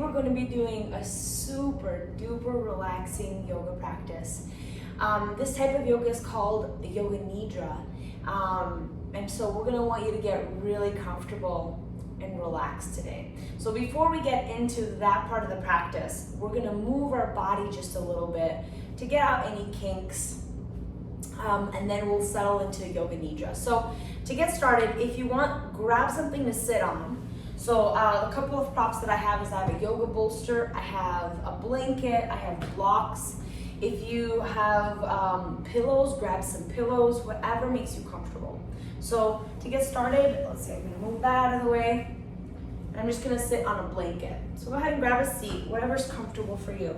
we're going to be doing a super duper relaxing yoga practice. This type of yoga is called Yoga Nidra. And so we're going to want you to get really comfortable and relaxed today. So before we get into that part of the practice, we're going to move our body just a little bit to get out any kinks, and then we'll settle into Yoga Nidra. So to get started, if you want, grab something to sit on. So a couple of props that I have is I have a yoga bolster, I have a blanket, I have blocks. If you have pillows, grab some pillows, whatever makes you comfortable. So to get started, let's see, I'm gonna move that out of the way. I'm just gonna sit on a blanket. So go ahead and grab a seat, whatever's comfortable for you.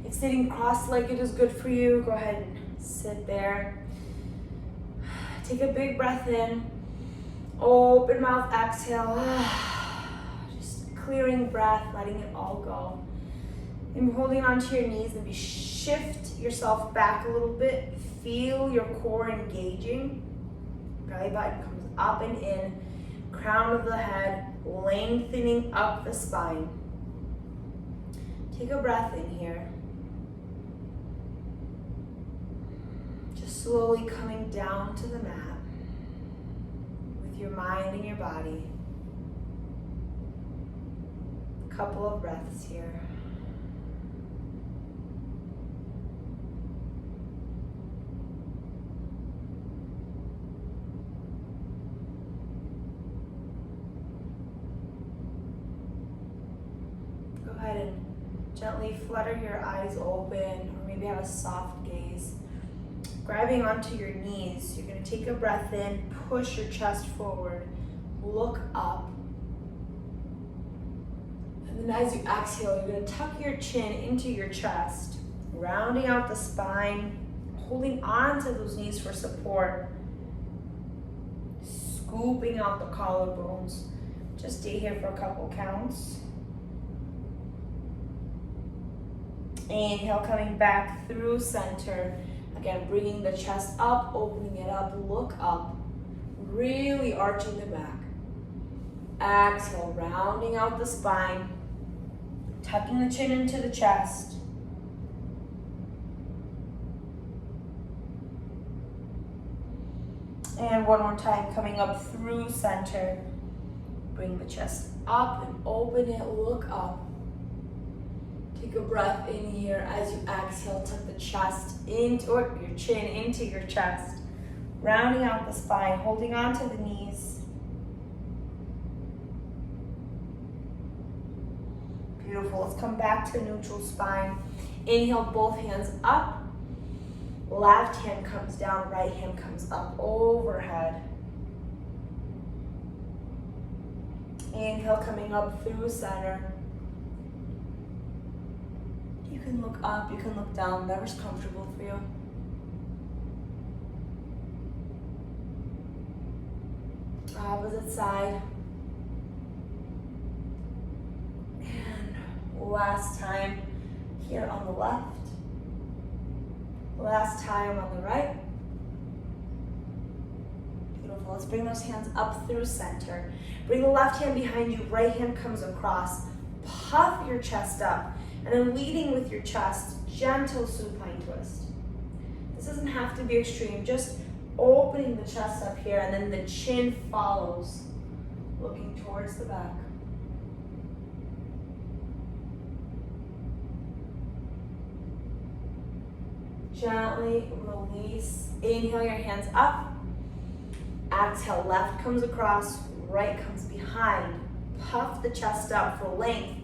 If sitting cross-legged is good for you, go ahead and sit there. Take a big breath in, open mouth, exhale. Just clearing breath, letting it all go. And holding onto your knees, maybe shift yourself back a little bit. Feel your core engaging. Belly button comes up and in. Crown of the head, lengthening up the spine. Take a breath in here. Just slowly coming down to the mat with your mind and your body. A couple of breaths here. Go ahead and gently flutter your eyes open, or maybe have a soft gaze. Grabbing onto your knees, you're going to take a breath in, push your chest forward, look up. And then as you exhale, you're going to tuck your chin into your chest, rounding out the spine, holding on to those knees for support, scooping out the collarbones. Just stay here for a couple counts. Inhale, coming back through center. Again, bringing the chest up, opening it up, look up, really arching the back. Exhale, rounding out the spine, tucking the chin into the chest. And one more time, coming up through center. Bring the chest up and open it, look up. Take a breath in here. As you exhale, tuck the chest into, or your chin into your chest. Rounding out the spine, holding on to the knees. Beautiful. Let's come back to neutral spine. Inhale, both hands up. Left hand comes down, right hand comes up overhead. Inhale, coming up through center. You can look up, you can look down, whatever's comfortable for you. Opposite side. And last time here on the left. Last time on the right. Beautiful. Let's bring those hands up through center. Bring the left hand behind you, right hand comes across. Puff your chest up. And then leading with your chest, gentle supine twist. This doesn't have to be extreme, just opening the chest up here, and then the chin follows, looking towards the back. Gently release. Inhale your hands up. Exhale, left comes across, right comes behind. Puff the chest up for length.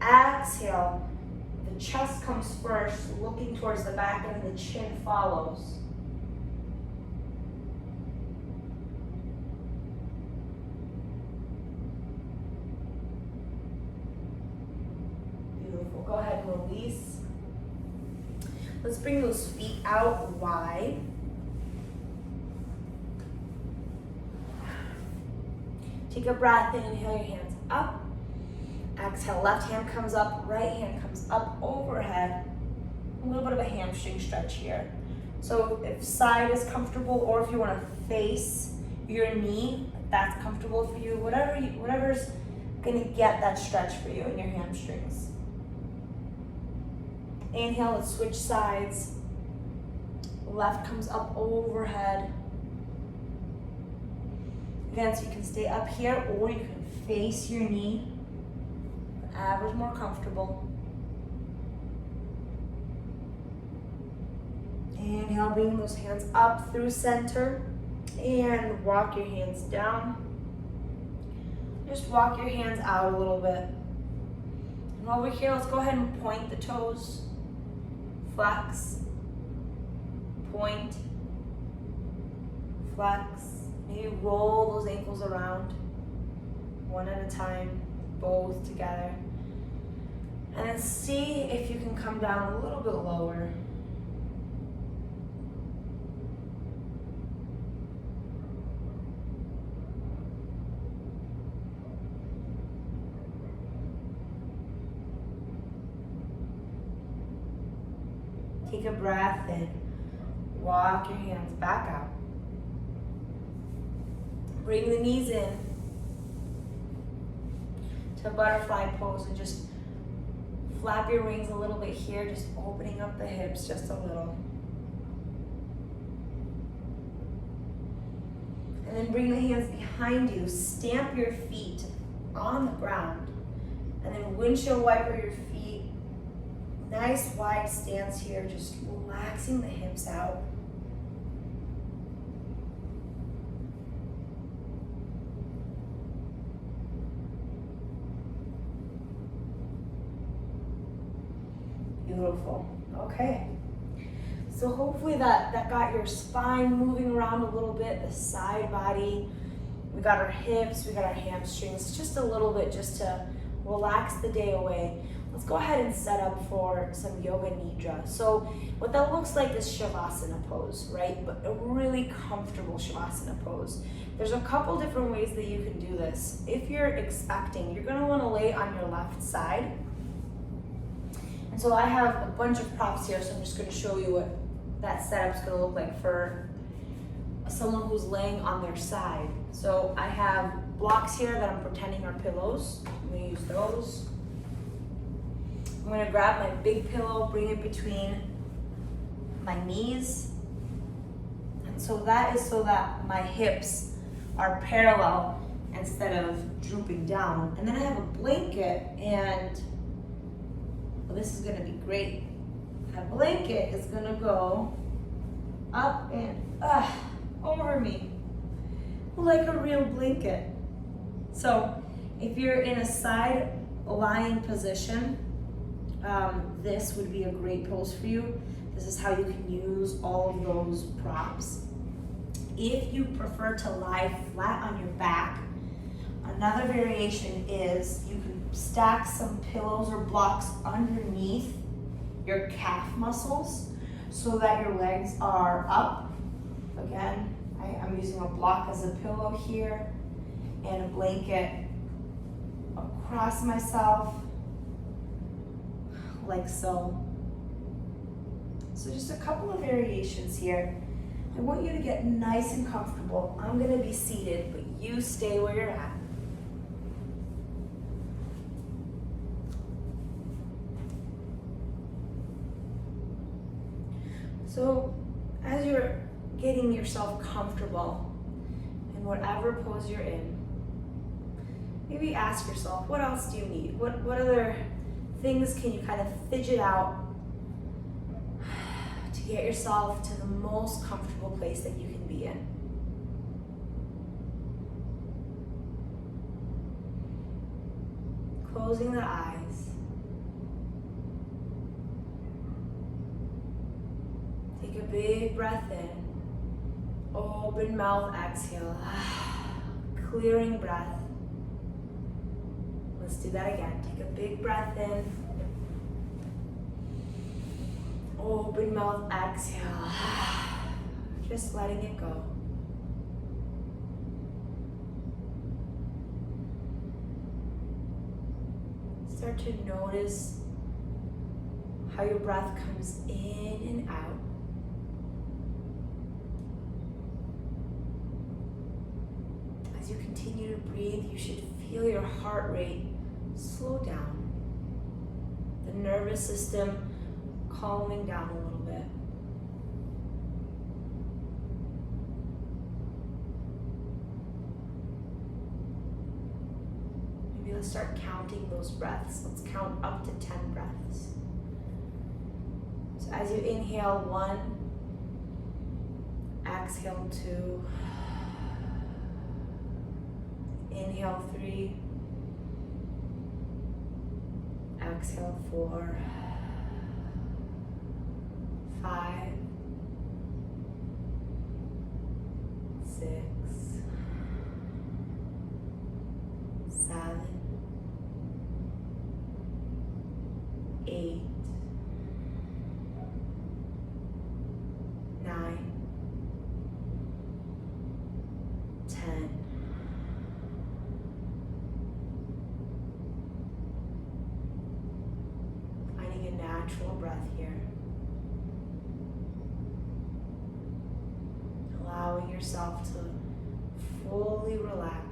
Exhale. The chest comes first, looking towards the back, and then the chin follows. Beautiful. Go ahead and release. Let's bring those feet out wide. Take a breath in, inhale your hands up. Exhale, left hand comes up, right hand comes up overhead. A little bit of a hamstring stretch here. So if side is comfortable, or if you want to face your knee that's comfortable for you. Whatever's gonna get that stretch for you in your hamstrings. Inhale, let's switch sides. Left comes up overhead. Again, so you can stay up here or you can face your knee. Whatever's more comfortable. Inhale, bring those hands up through center and walk your hands down. Just walk your hands out a little bit. And over here, let's go ahead and point the toes. Flex, point, flex. Maybe roll those ankles around one at a time, both together. And then see if you can come down a little bit lower. Take a breath in. Walk your hands back out. Bring the knees in to butterfly pose and just flap your wings a little bit here, just opening up the hips just a little. And then bring the hands behind you. Stamp your feet on the ground. And then windshield wiper your feet. Nice wide stance here, just relaxing the hips out. Beautiful. Okay. So hopefully that got your spine moving around a little bit, the side body. We got our hips, we got our hamstrings, just a little bit just to relax the day away. Let's go ahead and set up for some Yoga Nidra. So what that looks like is Shavasana pose, right? But a really comfortable Shavasana pose. There's a couple different ways that you can do this. If you're expecting, you're gonna wanna lay on your left side. And so I have a bunch of props here, so I'm just gonna show you what that setup's gonna look like for someone who's laying on their side. So I have blocks here that I'm pretending are pillows. I'm gonna use those. I'm gonna grab my big pillow, bring it between my knees. And so that is so that my hips are parallel instead of drooping down. And then I have a blanket, and well, this is gonna be great. That blanket is gonna go up and over me like a real blanket. So if you're in a side lying position, this would be a great pose for you. This is how you can use all of those props. If you prefer to lie flat on your back, another variation is you can stack some pillows or blocks underneath your calf muscles so that your legs are up. Again, I'm using a block as a pillow here and a blanket across myself, like so. So just a couple of variations here. I want you to get nice and comfortable. I'm gonna be seated, but you stay where you're at. So as you're getting yourself comfortable in whatever pose you're in, maybe ask yourself, what else do you need? What other things can you kind of fidget out to get yourself to the most comfortable place that you can be in? Closing the eyes. Take a big breath in. Open mouth, exhale. Clearing breath. Let's do that again. Take a big breath in. Open mouth, exhale. Just letting it go. Start to notice how your breath comes in and out. As you continue to breathe, you should feel your heart rate slow down. The nervous system calming down a little bit. Maybe let's start counting those breaths. Let's count up to 10 breaths. So as you inhale 1, exhale 2, inhale 3, exhale 4, 5, 6, 7, 8, 9, 10. Finding a natural breath here. Allowing yourself to fully relax,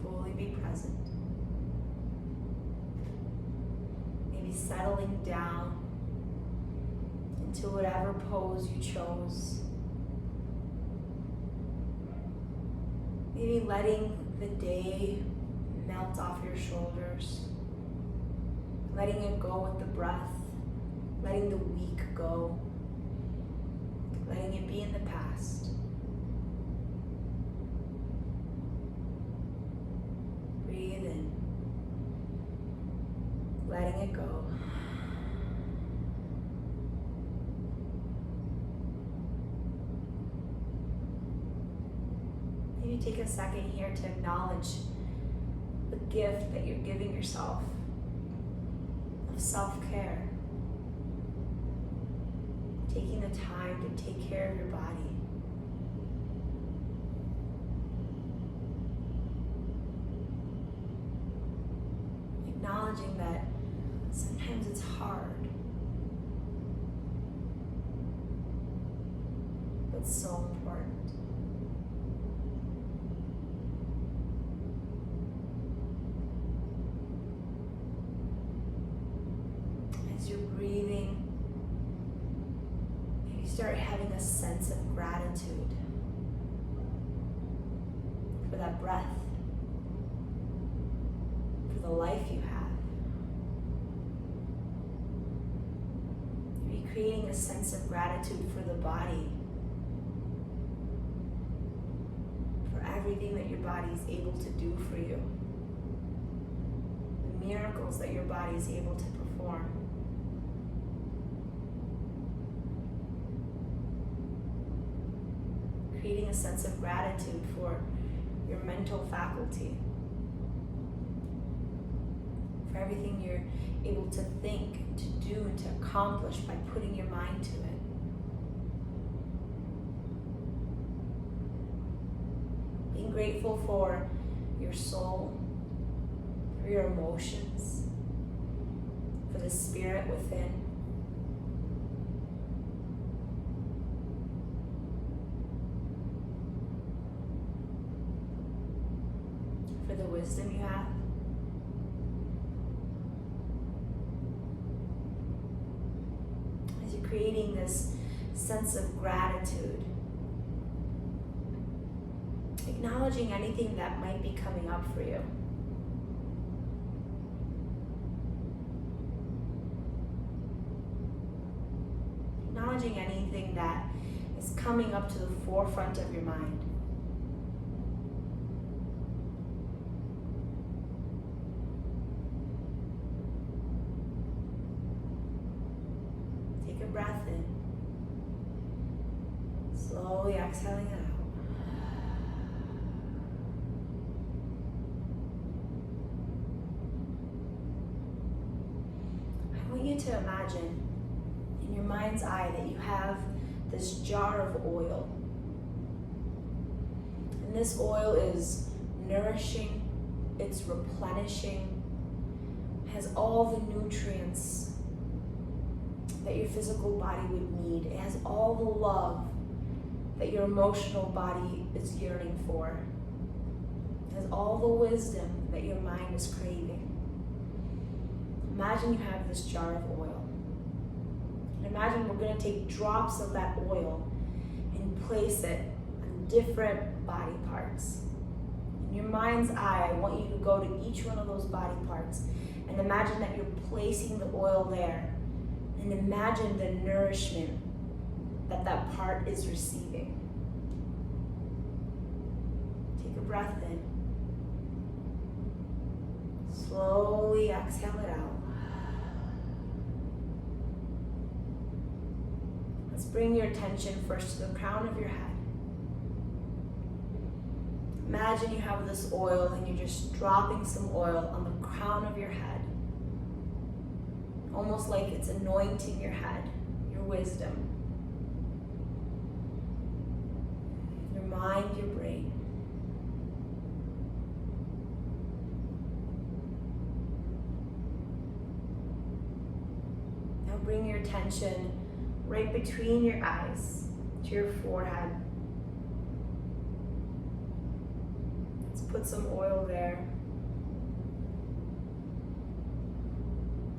fully be present. Maybe settling down into whatever pose you chose. Maybe letting the day melt off your shoulders, letting it go with the breath, letting the week go, letting it be in the past. Breathe in, letting it go. Maybe take a second here to acknowledge the gift that you're giving yourself of self-care. Taking the time to take care of your body. Acknowledging that sometimes it's hard, but so important. As you're breathing, start having a sense of gratitude for that breath, for the life you have. Maybe creating a sense of gratitude for the body, for everything that your body is able to do for you, the miracles that your body is able to perform. Creating a sense of gratitude for your mental faculty, for everything you're able to think, to do, and to accomplish by putting your mind to it. Being grateful for your soul, for your emotions, for the spirit within. For the wisdom you have. As you're creating this sense of gratitude, acknowledging anything that might be coming up for you. Acknowledging anything that is coming up to the forefront of your mind. Take a breath in. Slowly exhaling it out. I want you to imagine in your mind's eye that you have this jar of oil. And this oil is nourishing, it's replenishing, has all the nutrients that your physical body would need. It has all the love that your emotional body is yearning for. It has all the wisdom that your mind is craving. Imagine you have this jar of oil. And imagine we're going to take drops of that oil and place it on different body parts. In your mind's eye, I want you to go to each one of those body parts and imagine that you're placing the oil there. And imagine the nourishment that that part is receiving. Take a breath in. Slowly exhale it out. Let's bring your attention first to the crown of your head. Imagine you have this oil and you're just dropping some oil on the crown of your head. Almost like it's anointing your head, your wisdom, your mind, your brain. Now bring your attention right between your eyes to your forehead. Let's put some oil there.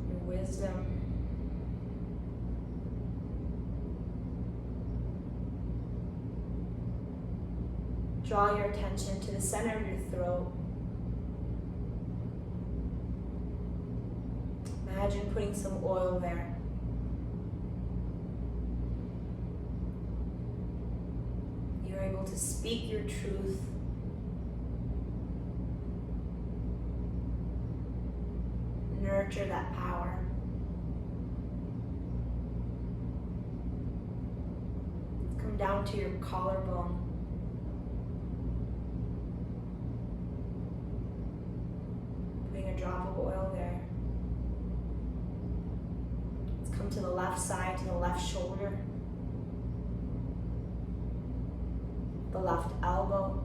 Your wisdom. Draw your attention to the center of your throat. Imagine putting some oil there. You're able to speak your truth. Nurture that power. Come down to your collarbone. Putting a drop of oil there. Let's come to the left side, to the left shoulder. The left elbow.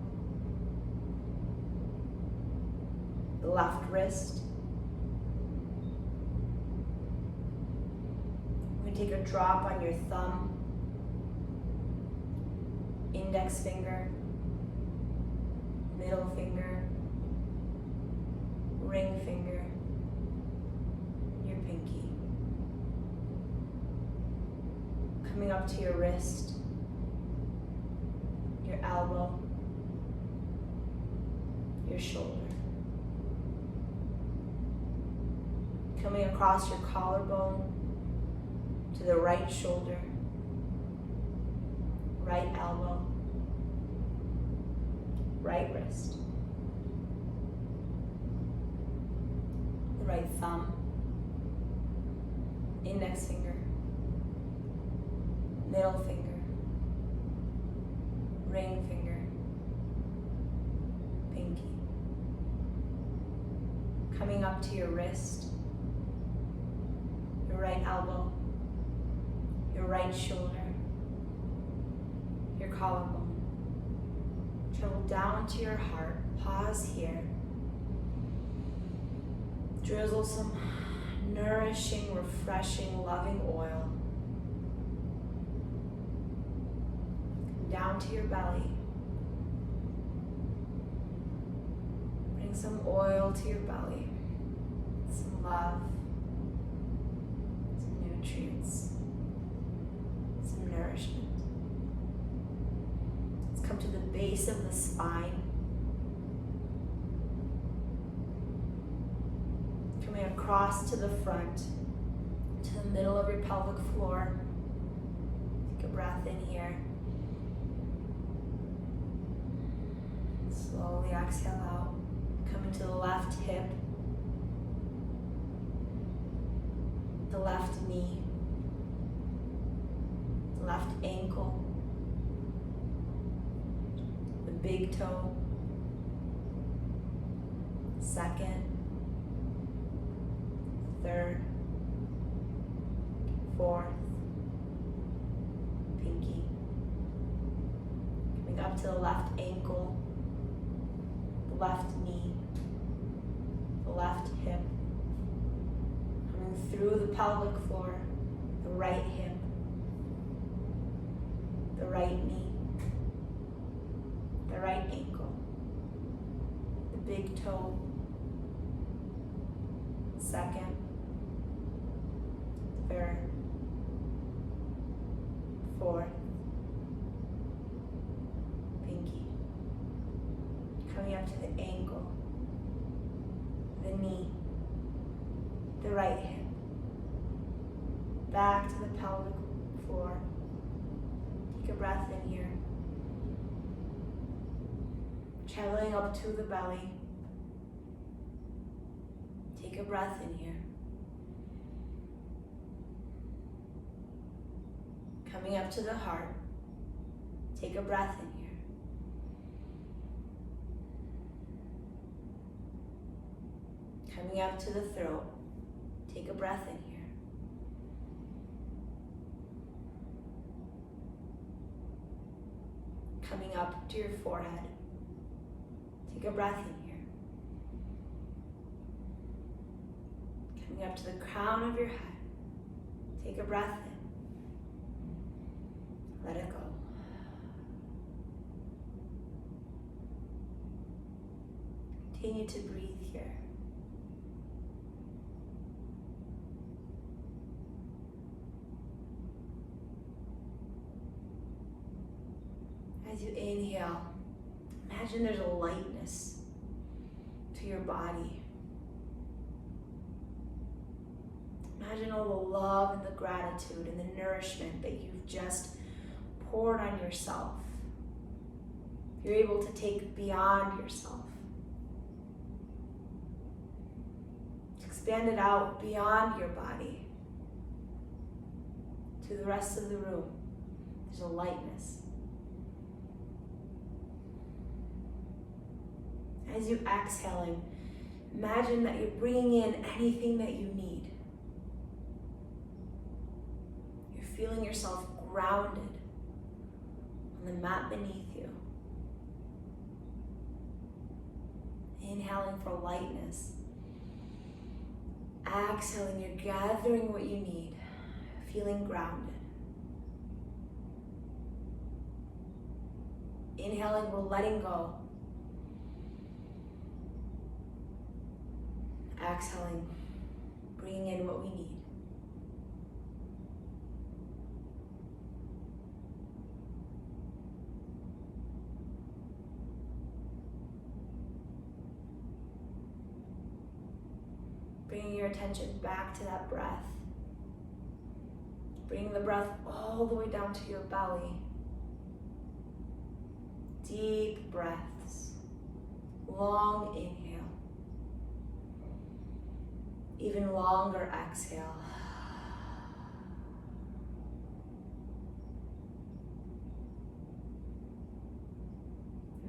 The left wrist. Take a drop on your thumb, index finger, middle finger, ring finger, your pinky. Coming up to your wrist, your elbow, your shoulder. Coming across your collarbone, to the right shoulder, right elbow, right wrist, the right thumb, index finger, middle finger, ring finger, pinky. Coming up to your wrist, your right elbow, your right shoulder, your collarbone. Travel down to your heart. Pause here. Drizzle some nourishing, refreshing, loving oil. Down to your belly. Bring some oil to your belly. Some love. Some nutrients. Nourishment. Let's come to the base of the spine. Coming across to the front, to the middle of your pelvic floor. Take a breath in here. Slowly exhale out. Coming to the left hip, the left knee, left ankle, the big toe, second, third, fourth, pinky. Coming up to the left ankle, the left knee, the left hip. Coming through the pelvic floor, the right hip, the right knee, big toe, second, third, fourth, pinky. Coming up to the ankle, the knee, the right hip, back to the pelvic floor. Take a breath in here. Traveling up to the belly. Take a breath in here. Coming up to the heart. Take a breath in here. Coming up to the throat. Take a breath in here. Coming up to your forehead. Take a breath in here. Coming up to the crown of your head. Take a breath in. Let it go. Continue to breathe here. As you inhale, imagine there's a lightness to your body. Imagine all the love and the gratitude and the nourishment that you've just poured on yourself. You're able to take beyond yourself. Expand it out beyond your body to the rest of the room. There's a lightness. As you exhaling, imagine that you're bringing in anything that you need. You're feeling yourself grounded on the mat beneath you. Inhaling for lightness. Exhaling, you're gathering what you need, feeling grounded. Inhaling, we're letting go. Exhaling, bringing in what we need. Bringing your attention back to that breath. Bringing the breath all the way down to your belly. Deep breaths. Long inhale. Even longer exhale.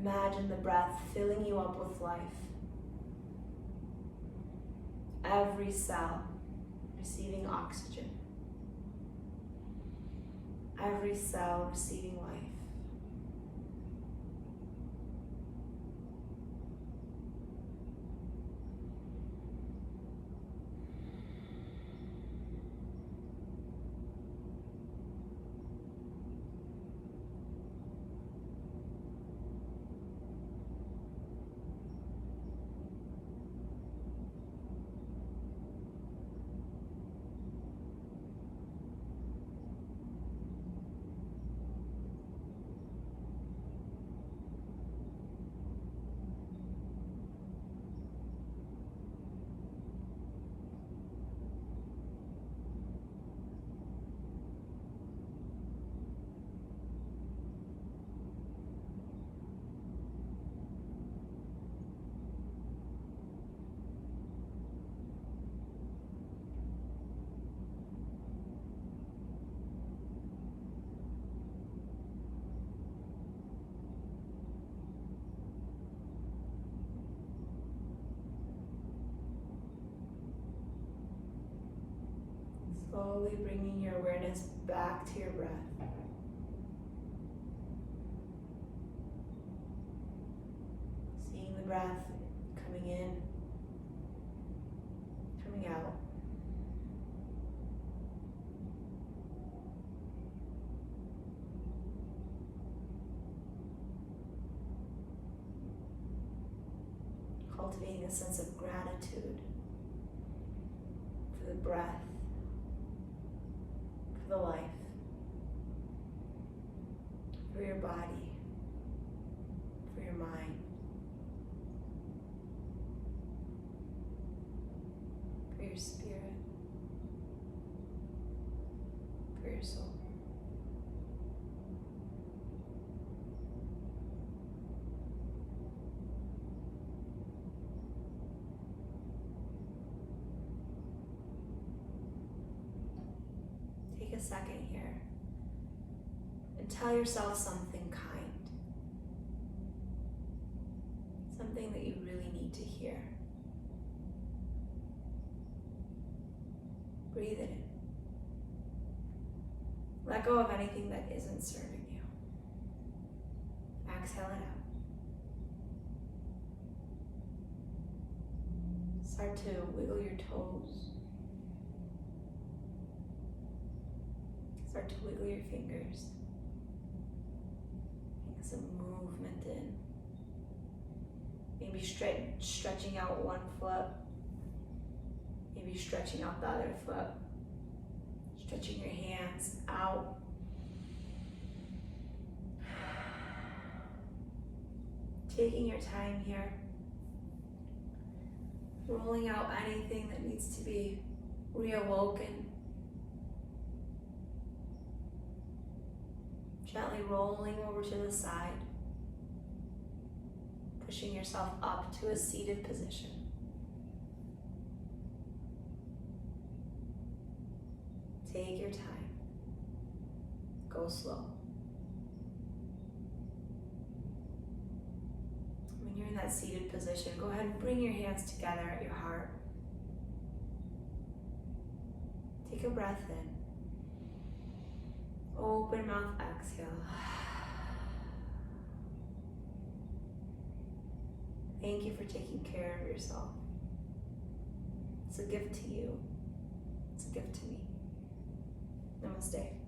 Imagine the breath filling you up with life. Every cell receiving oxygen. Every cell receiving life. Slowly bringing your awareness back to your breath. Seeing the breath coming in, coming out. cultivating a sense of gratitude for the breath, for the life, for your body, for your mind, for your spirit, for your soul. Take a second here and tell yourself something kind, something that you really need to hear. Breathe it in. Let go of anything that isn't serving you. Exhale it out. Start to wiggle your toes. Start to wiggle your fingers. Make some movement in. Maybe stretching out one foot. Maybe stretching out the other foot. Stretching your hands out. Taking your time here. Rolling out anything that needs to be reawoken. Gently rolling over to the side. Pushing yourself up to a seated position. Take your time. Go slow. When you're in that seated position, go ahead and bring your hands together at your heart. Take a breath in. Open mouth, exhale. Thank you for taking care of yourself. It's a gift to you. It's a gift to me. Namaste.